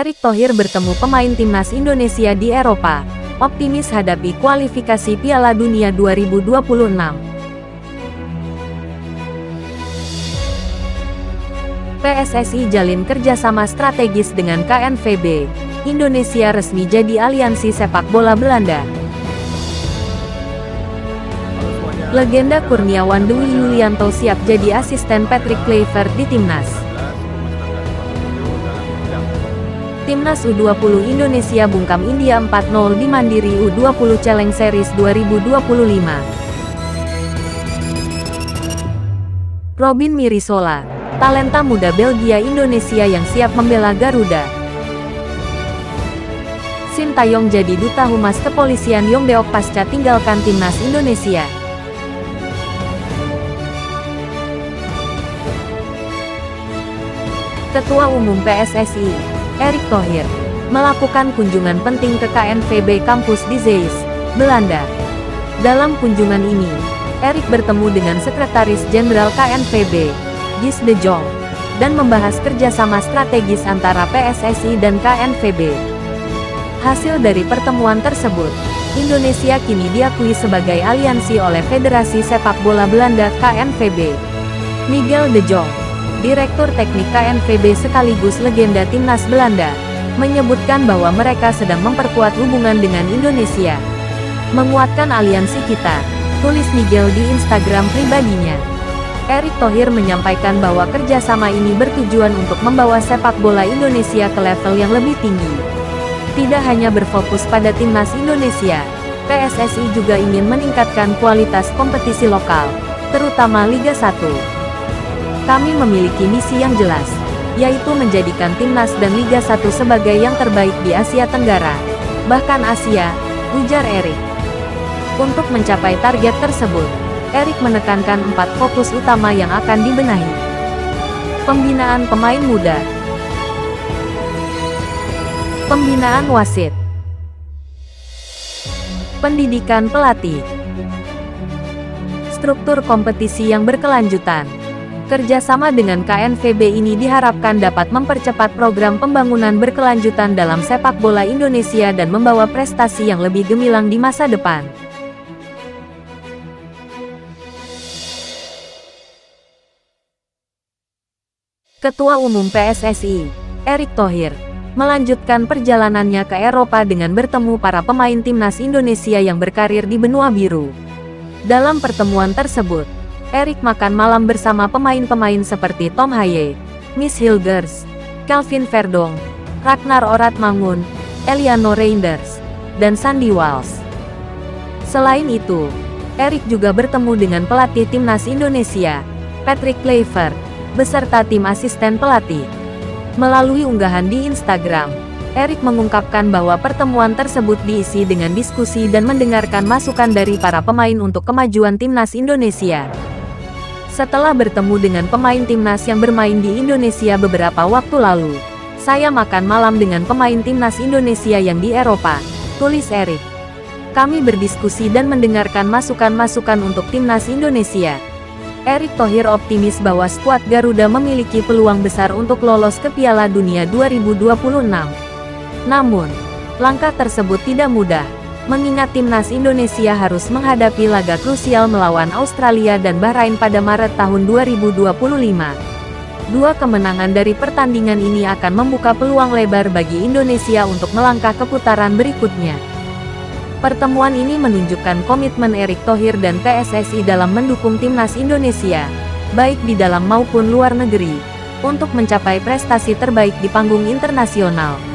Erick Thohir bertemu pemain timnas Indonesia di Eropa, optimis hadapi kualifikasi Piala Dunia 2026. PSSI jalin kerjasama strategis dengan KNVB. Indonesia resmi jadi aliansi sepak bola Belanda. Legenda Kurniawan Dwi Yulianto siap jadi asisten Patrick Kluivert di timnas. Timnas U20 Indonesia bungkam India 4-0 di Mandiri U20 Challenge Series 2025. Robin Mirisola, talenta muda Belgia Indonesia yang siap membela Garuda. Sintayong jadi duta humas kepolisian Yongdeok pasca tinggalkan timnas Indonesia. Ketua Umum PSSI, Erick Thohir, melakukan kunjungan penting ke KNVB kampus di Zeist, Belanda. Dalam kunjungan ini, Erick bertemu dengan Sekretaris Jenderal KNVB, Guus de Jong, dan membahas kerjasama strategis antara PSSI dan KNVB. Hasil dari pertemuan tersebut, Indonesia kini diakui sebagai aliansi oleh Federasi Sepak Bola Belanda KNVB. Miguel de Jong, Direktur Teknik KNVB sekaligus legenda timnas Belanda, menyebutkan bahwa mereka sedang memperkuat hubungan dengan Indonesia. Menguatkan aliansi kita, tulis Miguel di Instagram pribadinya. Erick Thohir menyampaikan bahwa kerjasama ini bertujuan untuk membawa sepak bola Indonesia ke level yang lebih tinggi. Tidak hanya berfokus pada timnas Indonesia, PSSI juga ingin meningkatkan kualitas kompetisi lokal, terutama Liga 1. Kami memiliki misi yang jelas, yaitu menjadikan timnas dan Liga 1 sebagai yang terbaik di Asia Tenggara, bahkan Asia, ujar Erick. Untuk mencapai target tersebut, Erick menekankan 4 fokus utama yang akan dibenahi. Pembinaan pemain muda, pembinaan wasit, pendidikan pelatih, struktur kompetisi yang berkelanjutan. Kerjasama dengan KNVB ini diharapkan dapat mempercepat program pembangunan berkelanjutan dalam sepak bola Indonesia dan membawa prestasi yang lebih gemilang di masa depan. Ketua Umum PSSI, Erick Thohir, melanjutkan perjalanannya ke Eropa dengan bertemu para pemain timnas Indonesia yang berkarir di benua biru. Dalam pertemuan tersebut, Erick makan malam bersama pemain-pemain seperti Tom Haye, Miss Hilgers, Kelvin Verdong, Ragnar Oratmangun, Eliano Reinders, dan Sandy Walsh. Selain itu, Erick juga bertemu dengan pelatih timnas Indonesia, Patrick Kluivert, beserta tim asisten pelatih. Melalui unggahan di Instagram, Erick mengungkapkan bahwa pertemuan tersebut diisi dengan diskusi dan mendengarkan masukan dari para pemain untuk kemajuan timnas Indonesia. Setelah bertemu dengan pemain timnas yang bermain di Indonesia beberapa waktu lalu, saya makan malam dengan pemain timnas Indonesia yang di Eropa, tulis Erick. Kami berdiskusi dan mendengarkan masukan-masukan untuk timnas Indonesia. Erick Thohir optimis bahwa skuad Garuda memiliki peluang besar untuk lolos ke Piala Dunia 2026. Namun, langkah tersebut tidak mudah, mengingat timnas Indonesia harus menghadapi laga krusial melawan Australia dan Bahrain pada Maret tahun 2025. Dua kemenangan dari pertandingan ini akan membuka peluang lebar bagi Indonesia untuk melangkah ke putaran berikutnya. Pertemuan ini menunjukkan komitmen Erick Thohir dan PSSI dalam mendukung timnas Indonesia, baik di dalam maupun luar negeri, untuk mencapai prestasi terbaik di panggung internasional.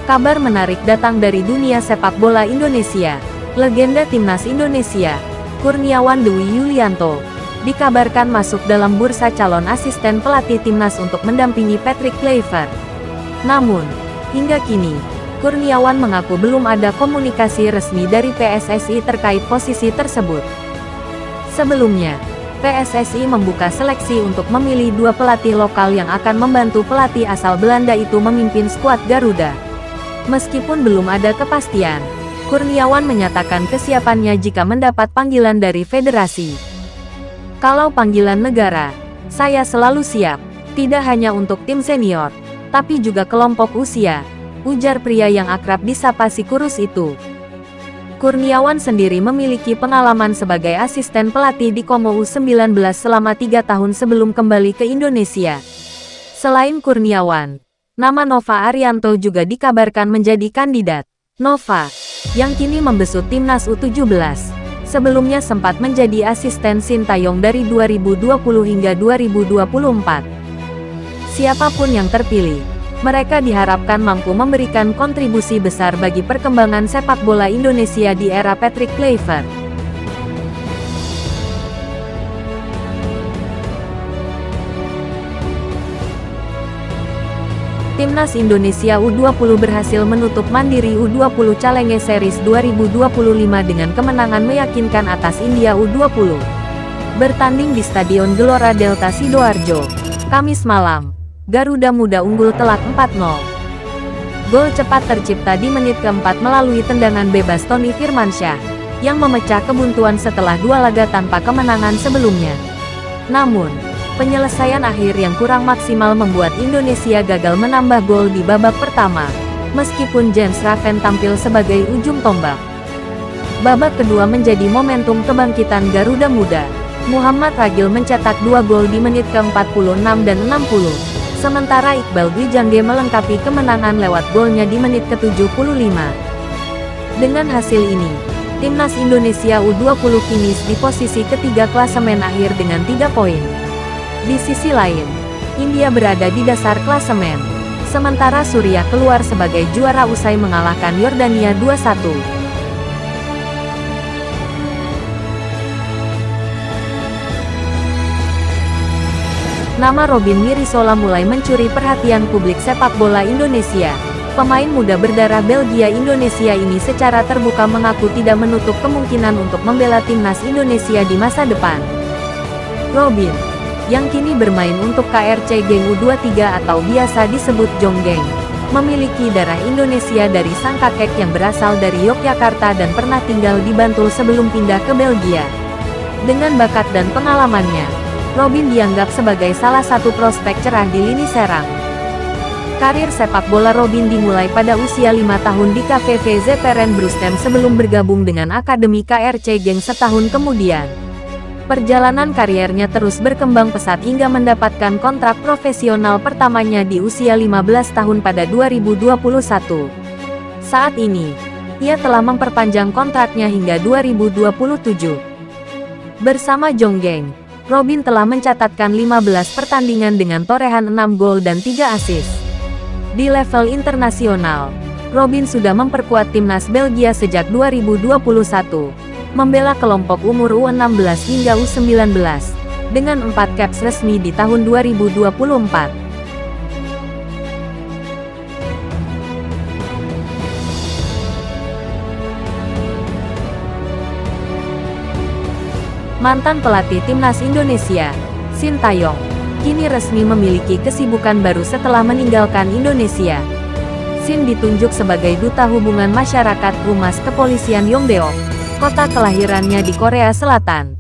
Kabar menarik datang dari dunia sepak bola Indonesia. Legenda timnas Indonesia, Kurniawan Dwi Yulianto, dikabarkan masuk dalam bursa calon asisten pelatih timnas untuk mendampingi Patrick Kluivert. Namun, hingga kini, Kurniawan mengaku belum ada komunikasi resmi dari PSSI terkait posisi tersebut. Sebelumnya, PSSI membuka seleksi untuk memilih 2 pelatih lokal yang akan membantu pelatih asal Belanda itu memimpin skuad Garuda. Meskipun belum ada kepastian, Kurniawan menyatakan kesiapannya jika mendapat panggilan dari federasi. Kalau panggilan negara, saya selalu siap, tidak hanya untuk tim senior, tapi juga kelompok usia, ujar pria yang akrab disapa si kurus itu. Kurniawan sendiri memiliki pengalaman sebagai asisten pelatih di Como U19 selama 3 tahun sebelum kembali ke Indonesia. Selain Kurniawan, nama Nova Arianto juga dikabarkan menjadi kandidat. Nova, yang kini membesut timnas U17, sebelumnya sempat menjadi asisten Sintayong dari 2020 hingga 2024. Siapapun yang terpilih, mereka diharapkan mampu memberikan kontribusi besar bagi perkembangan sepak bola Indonesia di era Patrick Kluivert. Timnas Indonesia U20 berhasil menutup mandiri U20 Challenge Series 2025 dengan kemenangan meyakinkan atas India U20. Bertanding di Stadion Gelora Delta Sidoarjo, Kamis malam, Garuda Muda unggul telak 4-0. Gol cepat tercipta di menit keempat melalui tendangan bebas Tony Firmansyah, yang memecah kebuntuan setelah 2 laga tanpa kemenangan sebelumnya. Namun, penyelesaian akhir yang kurang maksimal membuat Indonesia gagal menambah gol di babak pertama, meskipun Jens Raven tampil sebagai ujung tombak. Babak kedua menjadi momentum kebangkitan Garuda Muda. Muhammad Ragil mencetak 2 gol di menit ke-46 dan 60. Sementara Iqbal Gwijangge melengkapi kemenangan lewat golnya di menit ke-75. Dengan hasil ini, Timnas Indonesia U20 finish di posisi ketiga klasemen akhir dengan 3 poin. Di sisi lain, India berada di dasar klasemen, sementara Suriah keluar sebagai juara usai mengalahkan Yordania 2-1. Nama Robin Mirisola mulai mencuri perhatian publik sepak bola Indonesia. Pemain muda berdarah Belgia Indonesia ini secara terbuka mengaku tidak menutup kemungkinan untuk membela timnas Indonesia di masa depan. Robin, yang kini bermain untuk KRC Genk U23 atau biasa disebut Jonggeng, memiliki darah Indonesia dari sang kakek yang berasal dari Yogyakarta dan pernah tinggal di Bantul sebelum pindah ke Belgia. Dengan bakat dan pengalamannya, Robin dianggap sebagai salah satu prospek cerah di lini serang. Karir sepak bola Robin dimulai pada usia 5 tahun di KVV Zeverenbrugge sebelum bergabung dengan Akademi KRC Genk setahun kemudian. Perjalanan kariernya terus berkembang pesat hingga mendapatkan kontrak profesional pertamanya di usia 15 tahun pada 2021. Saat ini, ia telah memperpanjang kontraknya hingga 2027. Bersama Jonggeng, Robin telah mencatatkan 15 pertandingan dengan torehan 6 gol dan 3 assist. Di level internasional, Robin sudah memperkuat timnas Belgia sejak 2021, membela kelompok umur U16 hingga U19, dengan 4 caps resmi di tahun 2024. Mantan pelatih timnas Indonesia, Sintayong, kini resmi memiliki kesibukan baru setelah meninggalkan Indonesia. Sin ditunjuk sebagai Duta Hubungan Masyarakat Humas Kepolisian Yongdeok, kota kelahirannya di Korea Selatan.